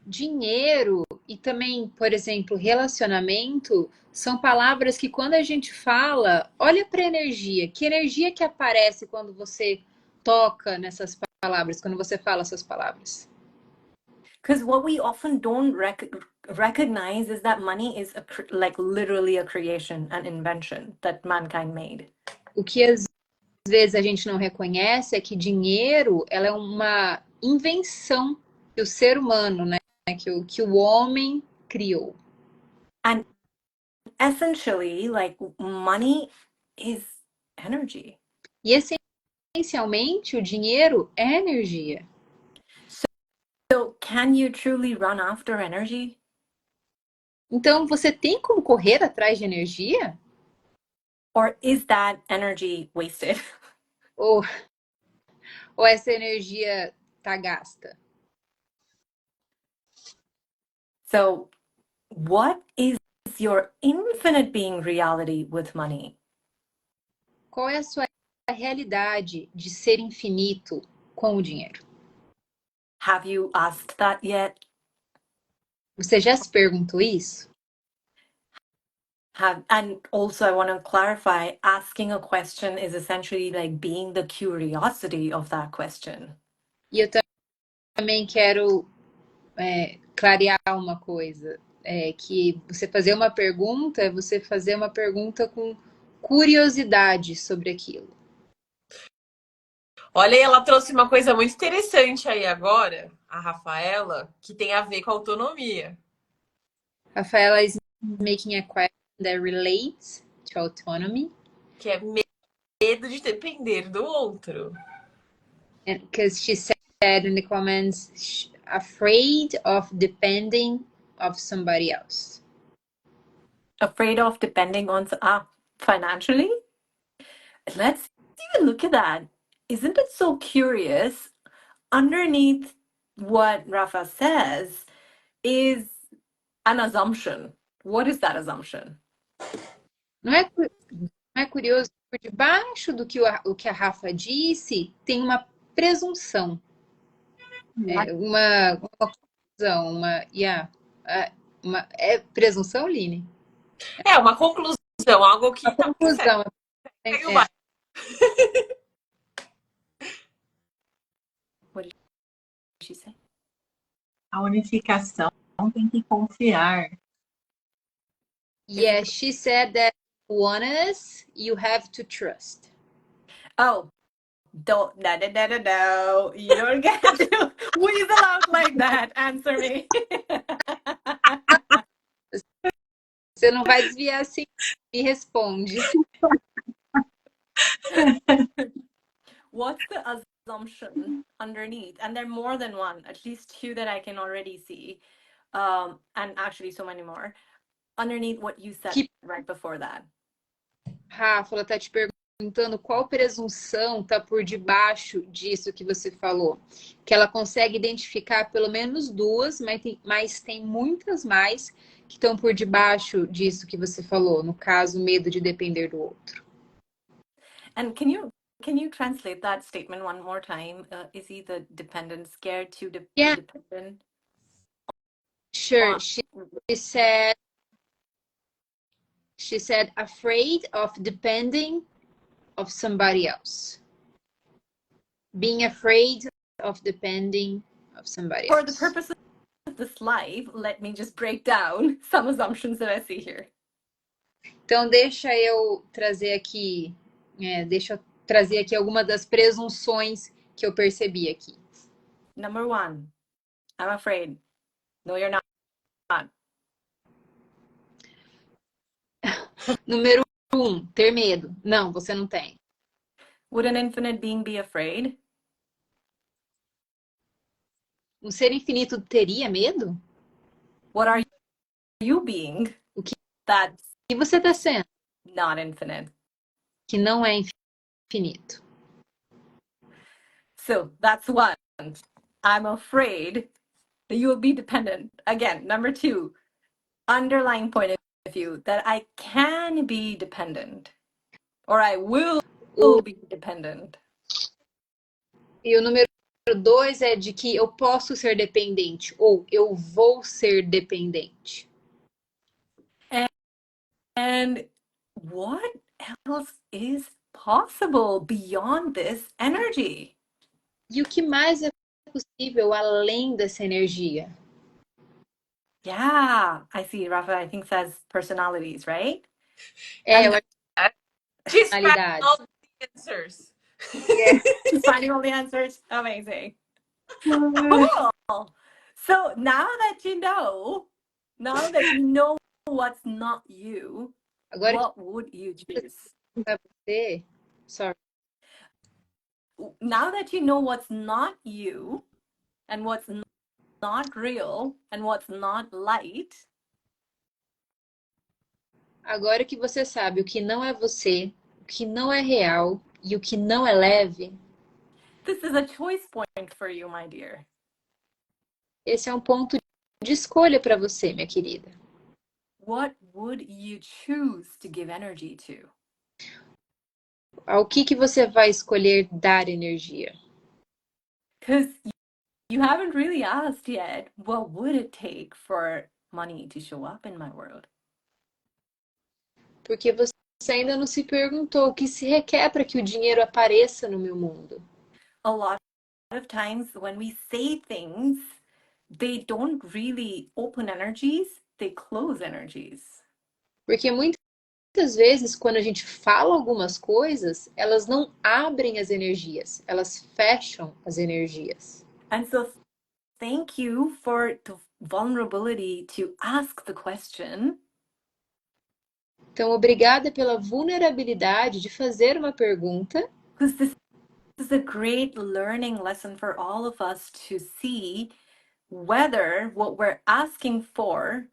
Dinheiro e também, por exemplo, relacionamento são palavras que quando a gente fala, olha para a energia. Que energia que aparece quando você toca nessas palavras, quando você fala essas palavras? Because what we often don't recognize is that money is like literally a creation, an invention that mankind made. O que às vezes a gente não reconhece é que dinheiro, ela é uma invenção que o ser humano, né, que o homem criou. And essentially, like money is energy. E essencialmente o dinheiro é energia. So can you truly run after energy? Então você tem como correr atrás de energia? Or is that energy wasted? Ou essa energia tá gasta? So what is your infinite being reality with money? Qual é a sua realidade de ser infinito com o dinheiro? Have you asked that yet? Você já se perguntou isso? And also I want to clarify, asking a question is essentially like being the curiosity of that question. E eu também quero clarear uma coisa. Que você fazer uma pergunta é você fazer uma pergunta com curiosidade sobre aquilo. Olha, ela trouxe uma coisa muito interessante aí agora, a Rafaela, que tem a ver com autonomia. Rafaela is making a question that relates to autonomy. Que é medo de depender do outro. Because she said in the comments, afraid of depending of somebody else. Afraid of depending on financially? Let's even look at that. Isn't it so curious? Underneath what Rafa says is an assumption. What is that assumption? Não é curioso? Por debaixo do que o que a Rafa disse, tem uma presunção. Uma conclusão, é presunção, Line? É uma conclusão, algo que uma conclusão. What did she say? A unificação tem que confiar. Yeah, she said that oneness you have to trust. Oh, no. You don't get to weasel out like that. Answer me. Você não vai desviar assim, me responde. What's the assumption underneath? And there are more than one, at least two that I can already see. And actually so many more. Underneath what you said right before that. Rafa, ela tá te perguntando qual presunção tá por debaixo disso que você falou. Que ela consegue identificar pelo menos duas, mas tem muitas mais que estão por debaixo disso que você falou. No caso, medo de depender do outro. And can you translate that statement one more time? Is he the dependent, scared to be dependent? Sure. She said She said, afraid of depending of somebody else. Being afraid of depending of somebody For the else. purpose of this live, let me just break down some assumptions that I see here. Então, deixa eu trazer aqui algumas das presunções que eu percebi aqui. Number one, I'm afraid. No, you're not. Número 1, ter medo. Não, você não tem. Would an infinite being be afraid? Um ser infinito teria medo? What are you being O que that's você está sendo not infinite? que não é infinito? So that's one. I'm afraid that you will be dependent. Again, number two, underlying point of view that I can be dependent or I will O, be dependent. e o número 2 é de que eu posso ser dependente ou eu vou ser dependente. And what else is possible beyond this energy? E o que mais é possível além dessa energia? Yeah, I see. Rafa, I think says personalities, right? É, And She's finding all personalidades. the answers. Yeah. she's finding all the answers. Amazing. Cool. So now that you know what's not you, Agora que what would you choose? você, sorry. Now that you know what's not you and what's not real and what's not light, Agora que você sabe o que não é você, o que não é real e o que não é leve, this is a choice point for you, my dear. esse é um ponto de escolha para você, minha querida. What would you choose to give energy to? Ao que você vai escolher dar energia? Because you haven't really asked yet, what would it take for money to show up in my world? Porque você ainda não se perguntou o que se requer para que o dinheiro apareça no meu mundo. A lot of times when we say things, they don't really open energies, they close energies. Porque muitas vezes, quando a gente fala algumas coisas, elas não abrem as energias, elas fecham as energias. And so thank you for the vulnerability to ask the question. Então, obrigada pela vulnerabilidade de fazer uma pergunta. Because this is a great learning lesson for all of us to see whether what we're asking for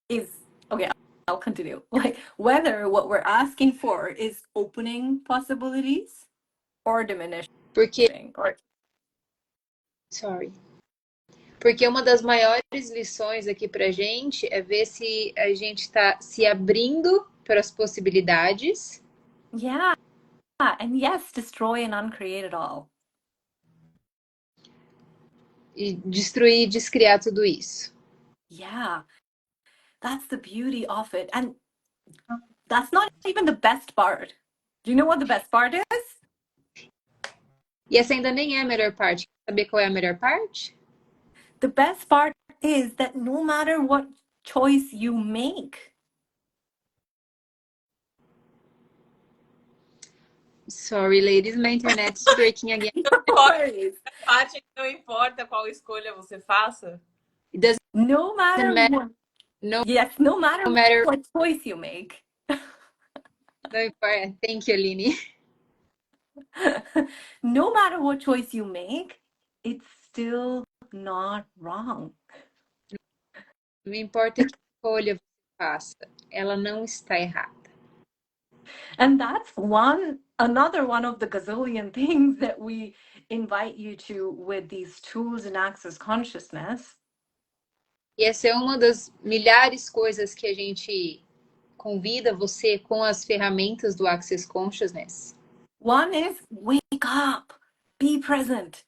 is okay. I'll continue. Like whether what we're asking for is opening possibilities or diminishing. Porque, Or sorry. Porque uma das maiores lições aqui pra gente é ver se a gente está se abrindo para as possibilidades. yeah, and yes, destroy and uncreate it all. E destruir e descriar tudo isso. Yeah, that's the beauty of it. And that's not even the best part. Do you know what the best part is? E essa ainda nem é a melhor parte. Quer saber qual é a melhor parte? The best part is that no matter what choice you make, Sorry, ladies, my internet's breaking again. Parte que não importa qual escolha você faça. It doesn't no matter matter. what, No yes, no matter matter. what choice you make, Não importa. Thank you, Aline. no matter what choice you make, it's still not wrong. Não importa que escolha você faça, ela não está errada. And that's another one of the gazillion things that we invite you to with these tools in Access Consciousness. E essa é uma das milhares coisas que a gente convida você com as ferramentas do Access Consciousness. One is wake up, be present.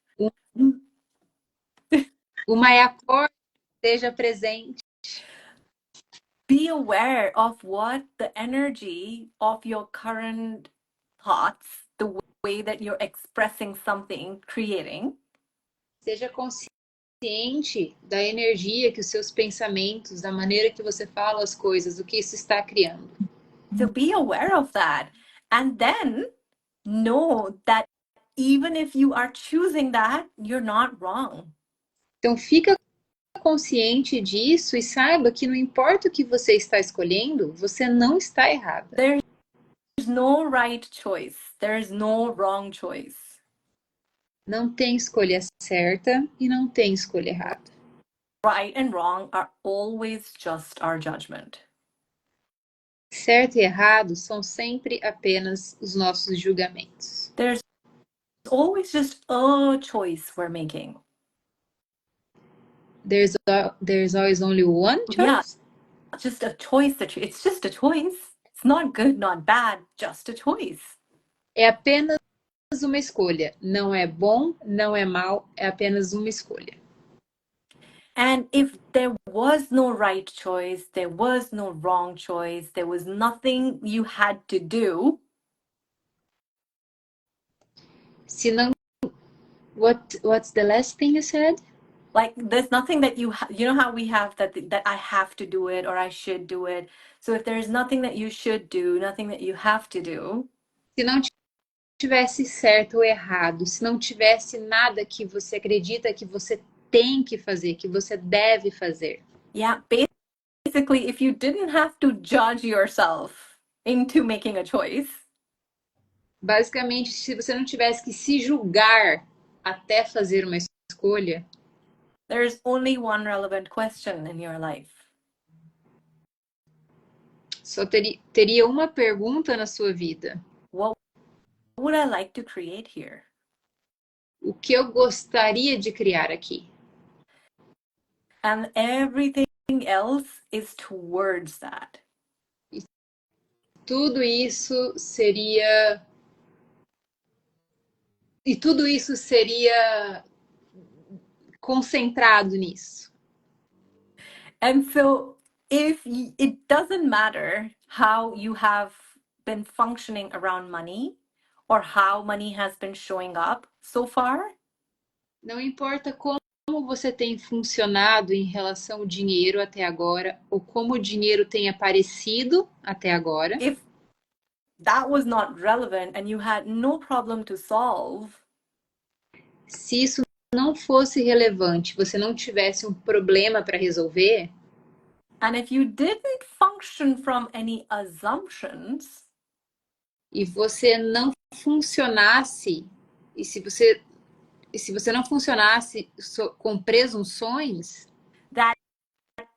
Uma é acorde, esteja presente. Be aware of what the energy of your current thoughts, the way that you're expressing something, creating. Seja consciente da energia que os seus pensamentos, da maneira que você fala as coisas, o que isso está criando. So be aware of that. And then know that even if you are choosing that, you're not wrong. Então, fica consciente disso e saiba que não importa o que você está escolhendo, você não está errada. There's no right choice. There's no wrong choice. Não tem escolha certa e não tem escolha errada. Right and wrong are always just our judgment. Certo e errado são sempre apenas os nossos julgamentos. There's always just a choice we're making. There's always only one choice? Yeah, just a choice. It's just a choice. It's not good, not bad, just a choice. É apenas uma escolha. Não é bom, não é mal, é apenas uma escolha. And if there was no right choice, there was no wrong choice, there was nothing you had to do. Se não, what's the last thing you said? Like there's nothing that you know how we have that I have to do it or I should do it. So if there's nothing that you should do, nothing that you have to do. Se não tivesse certo ou errado, se não tivesse nada que você acredita que você tem que fazer, que você deve fazer. Yeah, basically if you didn't have to judge yourself into making a choice. Basicamente, se você não tivesse que se julgar até fazer uma escolha, there's only one relevant question in your life. só teria uma pergunta na sua vida. What would I like to create here? O que eu gostaria de criar aqui? And everything else is towards that. Tudo isso seria. E tudo isso seria concentrado nisso. And so it doesn't matter how you have been functioning around money or how money has been showing up so far. Não importa como você tem funcionado em relação ao dinheiro até agora, ou como o dinheiro tem aparecido até agora. If that was not relevant and you had no problem to solve, se isso não fosse relevante, você não tivesse um problema para resolver, and if you didn't function from any assumptions, e você não funcionasse, e se você não funcionasse com presunções, that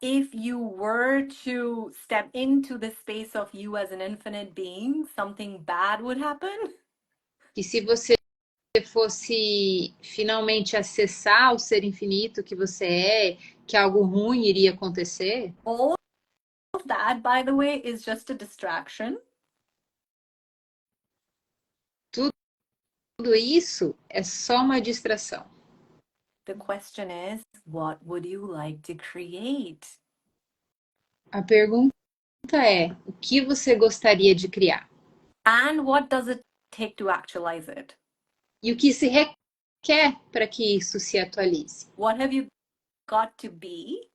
if you were to step into the space of you as an infinite being, something bad would happen. que se você fosse finalmente acessar o ser infinito que você é, que algo ruim iria acontecer. All of that, by the way, is just a distraction. Tudo isso é só uma distração. The question is, what would you like to create? A pergunta é, o que você gostaria de criar? And what does it take to actualize it? E o que se requer para que isso se atualize? What have you got to be?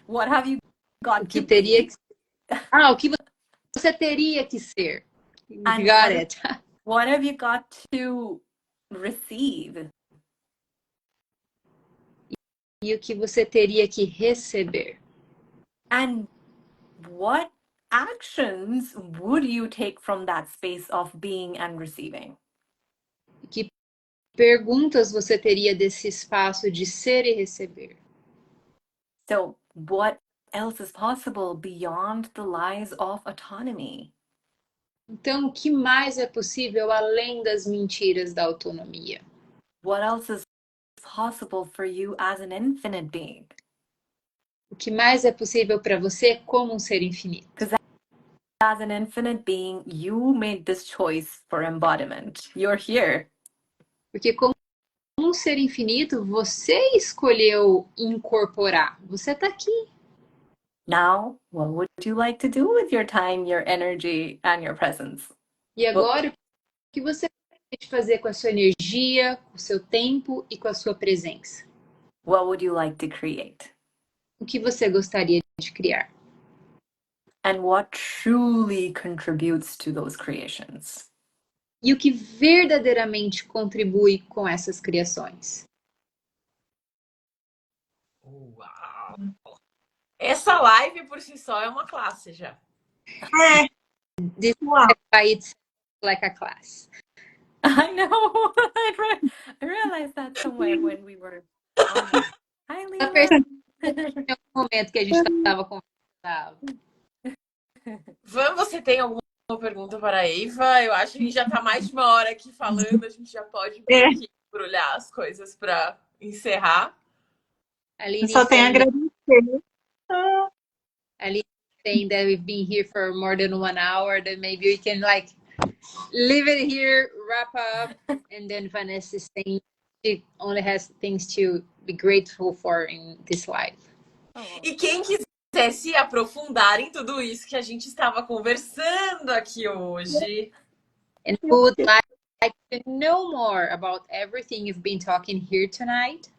What have you got O que to teria be? que... o que você teria que ser? And Got it. What have you got to receive? E o que você teria que receber? And what actions would you take from that space of being and receiving? Que perguntas você teria desse espaço de ser e receber? So, what else is possible beyond the lies of autonomy? Então, o que mais é possível além das mentiras da autonomia? What else is possible for you as an infinite being? O que mais é possível para você como um ser infinito? Because as an infinite being, you made this choice for embodiment. You're here. Porque como um seu ser infinito, você escolheu incorporar. Você tá aqui. Now, what would you like to do with your time, your energy, and your presence? E agora, o que você pode fazer com a sua energia, com o seu tempo e com a sua presença? What would you like to create? O que você gostaria de criar? And what truly contributes to those creations? E o que verdadeiramente contribui com essas criações? Uau! Essa live por si só é uma classe já. É. This Uau. by itself like a class. I know. I realized that somewhere when we were on there. Hi, Eu Lila. percebi em algum momento que a gente estava conversando. Van, você tem alguma pergunta para a Eva? Eu acho que a gente já está mais de uma hora aqui falando, a gente já pode meio que embrulhar as coisas para encerrar. Aline Só tenho a agradecer. Aline saying that we've been here for more than 1 hour, that maybe we can like leave it here, wrap up, and then Vanessa is saying she only has things to be grateful for in this life. Oh. E quem quiser se aprofundar em tudo isso que a gente estava conversando aqui hoje, And who would like to know more about everything you've been talking here tonight?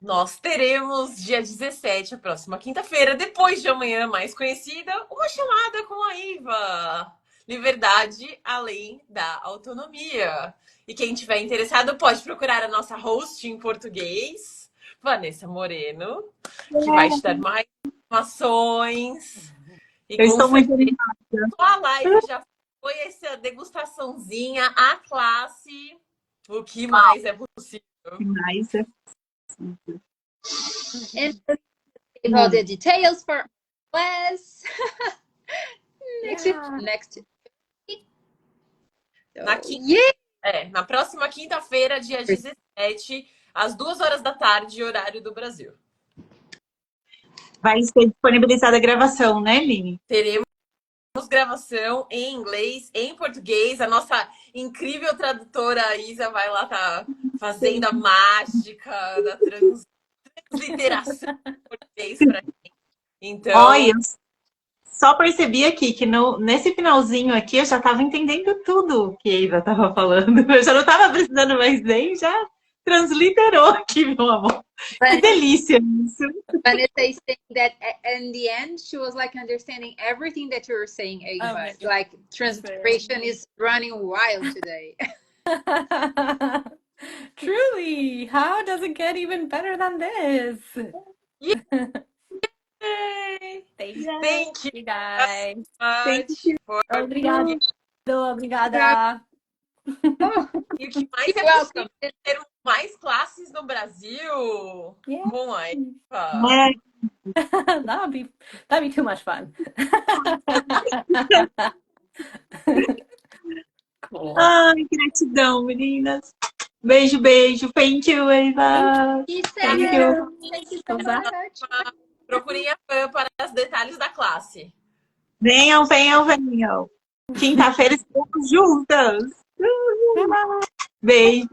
nós teremos dia 17, a próxima quinta-feira, depois de amanhã, mais conhecida, uma chamada com a Eva. Liberdade além da autonomia. E quem tiver interessado pode procurar a nossa host em português, Vanessa Moreno, que vai te dar mais informações. E Eu com estou muito certeza animada. a live já foi essa degustaçãozinha, a classe. O que mais é possível? Mas, And give all the details for class. Next. Na na próxima quinta-feira, dia 17, às 2 horas da tarde, horário do Brasil. vai ser disponibilizada a gravação, né, Lini? Teremos gravação em inglês, em português. A nossa incrível tradutora Isa vai lá estar fazendo a mágica da transliteração em português para gente. Então, Olha, eu só percebi aqui que nesse finalzinho aqui eu já estava entendendo tudo que a Eva estava falando. Eu já não estava precisando mais nem, já transliterou aqui, meu amor. Que delícia isso. Vanessa is saying that in the end, she was like understanding everything that you were saying, Ava. Like transliteration is running wild today. Truly, how does it get even better than this? Thank you guys. Obrigada. Obrigada. E o que mais é possível ter mais classes no Brasil com a Eva. That'd be too much fun. Cool. Ai, gratidão, meninas. Beijo, beijo. Thank you, Eva. Thank you. Thank you so much. Procurem a Fã para os detalhes da classe. Venham, venham, venham. Quinta-feira estamos juntas. Beijo.